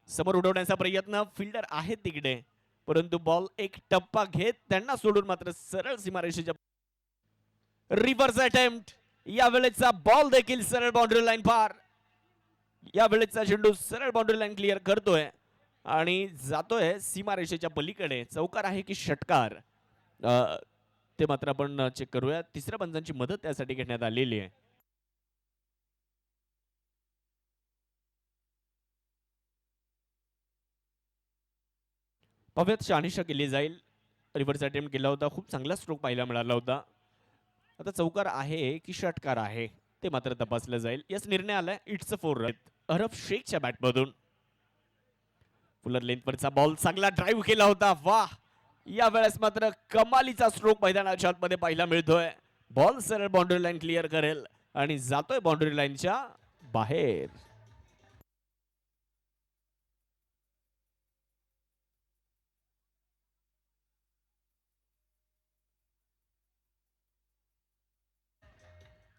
समोर उडवण्याचा प्रयत्न, फिल्डर आहेत तिकडे, परंतु बॉल एक टप्पा घेत त्यांना सोडून मात्र सरळ सीमारेषेच्या रिव्हर्स अटेम्प्ट. या वेळेचा बॉल देखील सरळ बाउंड्री लाईन पार. या वेळेचा चेंडू सरळ बाउंड्री लाईन क्लिअर करतोय आणि जातोय सीमारेषेच्या पलीकडे. चौकार आहे की षटकार ते मात्र आपण चेक करूया. तिसऱ्या पंचांची मदत त्यासाठी घेण्यात आलेली आहे. पाव्यात शहानिशा केली जाईल. रिव्हर्स अटेम्प्ट केला होता, खूप चांगला स्ट्रोक पाहायला मिळाला होता. आता चौकार आहे की षटकार आहे ते मात्र तपासलं जाईल. याच निर्णय आलाय इट्स अ 4 रन. अरब शेखच्या बॅटमधून फुलर लेंथवरचा बॉल चांगला ड्राईव्ह केला होता. वाह, या वेळेस मात्र कमालीचा स्ट्रोक मैदानाच्या आतमध्ये पाहायला मिळतोय. बॉल सरळ बाउंड्री लाईन क्लिअर करेल आणि जातोय बाउंड्री लाईनच्या बाहेर.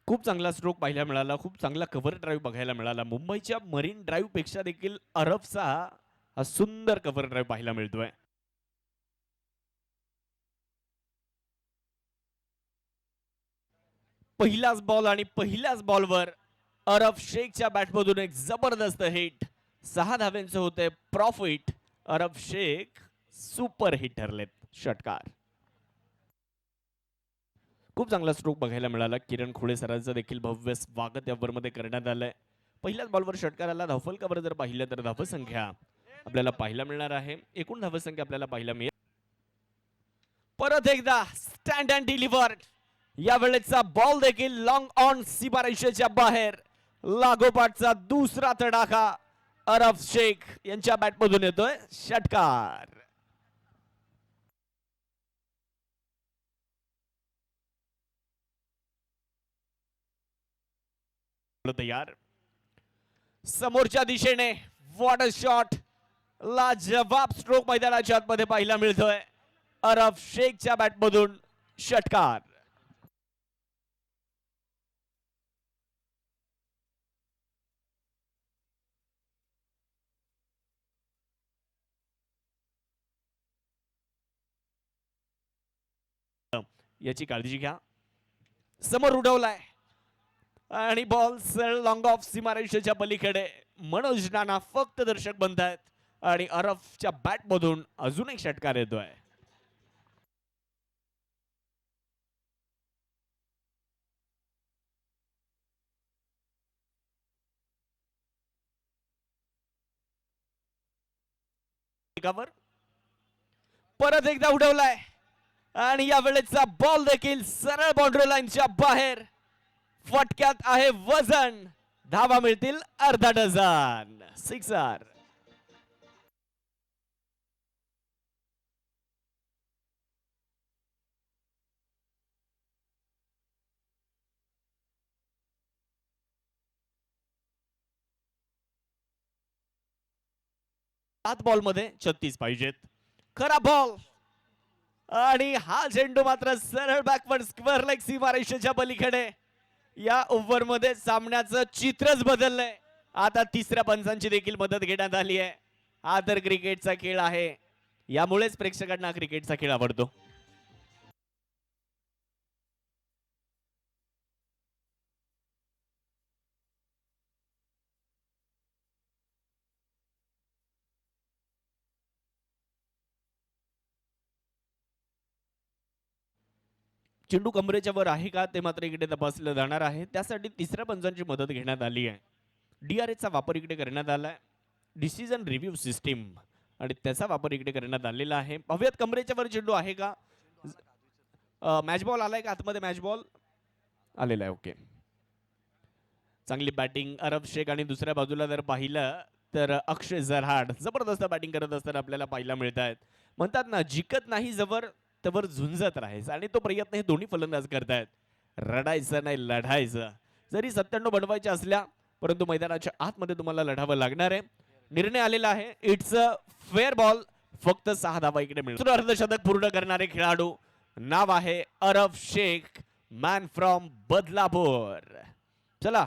खूप चांगला स्ट्रोक पाहायला मिळाला, खूप चांगला कव्हर ड्राईव्ह बघायला मिळाला. मुंबईच्या मरीन ड्राईव्ह पेक्षा देखील अरबचा हा सुंदर कव्हर ड्राईव्ह पाहायला मिळतोय. पहिलाच बॉल आणि पहिल्याच बॉलवर अरब शेखच्या बॅटमधून एक जबरदस्त हिट. 6 धाव्यांचं होते प्रॉफिट. अरब शेख सुपर हिट ठरलेत. षटकार. खूप चांगला स्ट्रोक बघायला मिळाला. किरण खोळे सरांचं देखील भव्य स्वागत या मध्ये करण्यात आलंय. पहिल्याच बॉलवर षटकाराला धावफलकावर जर पाहिलं तर धावसंख्या आपल्याला पाहायला मिळणार आहे. एकूण धावसंख्या आपल्याला पाहायला मिळेल. परत एकदा स्टँड अँड डिलिव्हर. या वेळेचा बॉल देखील लॉंग ऑन सीमारेषेच्या बाहेर. लागोपाठचा दुसरा तडाखा अरब शेख यांच्या बॅटमधून येतोय. षटकार. तयार. समोरच्या दिशेने व्हॉट अ शॉट. लाजवाब स्ट्रोक मैदानाच्या आतमध्ये पाहायला मिळतोय. अरब शेखच्या बॅटमधून षटकार. याची काळजी घ्या. समोर उडवलाय आणि बॉल सरळ लॉंग ऑफ सीमारेषेच्या पलीकडे. मनोज नाना फक्त दर्शक बनतायत आणि अरबच्या बॅटमधून अजून एक षटकार येतोय. परत एकदा उडवलाय आणि या वेळेचा बॉल देखील सरळ बाउंड्री लाईनच्या बाहेर. फटक्यात आहे वजन. धावा मिळतील अर्धा डझन. सिक्सर. सात बॉल मध्ये 36 पाहिजेत. खरा बॉल आणि हा झेंडू मात्र सरळ बॅकवर्ड स्क्वेअर लेग सीमारेषेच्या पलीकडे. या ओव्हर मध्ये सामन्याचं चित्रच बदललंय. आता तिसऱ्या पंचांची देखील मदत घेण्यात आली आहे. हा तर क्रिकेटचा खेळ आहे, यामुळेच प्रेक्षकांना क्रिकेटचा खेळ आवडतो. चेंडू कमरेच्या वर आहे का ते मात्र इकडे तपासलं जाणार आहे. त्यासाठी तिसऱ्या पंचांची मदत घेण्यात आली आहे. डीआरएचा वापर इकडे करण्यात आलाय. डिसिजन रिव्ह्यू सिस्टीम आणि त्याचा वापर इकडे करण्यात आलेला आहे. पाहूयात कमरेच्या वर चेंडू आहे का. मॅच बॉल आलाय का आतमध्ये. मॅच बॉल आलेला आहे. ओके, चांगली बॅटिंग अरब शेख. आणि दुसऱ्या बाजूला जर पाहिलं तर अक्षय झरहाड जबरदस्त बॅटिंग करत असताना आपल्याला पाहायला मिळत आहेत. म्हणतात ना, जिकत नाही जवळ तवर झुंजत राहायचं, आणि तो प्रयत्न हे दोन्ही फलंदाज करतायत. रडायचं नाही, लढायचं. जरी 97 बनवायच्या असल्या परंतु मैदानाच्या आतमध्ये तुम्हाला लढावं लागणार आहे. निर्णय आलेला आहे इट्स अ फेअर बॉल. फक्त 6 धावा इकडे मिळतील. अर्धशतक पूर्ण करणारे खेळाडू नाव आहे अरब शेख, मॅन फ्रॉम बदलापूर. चला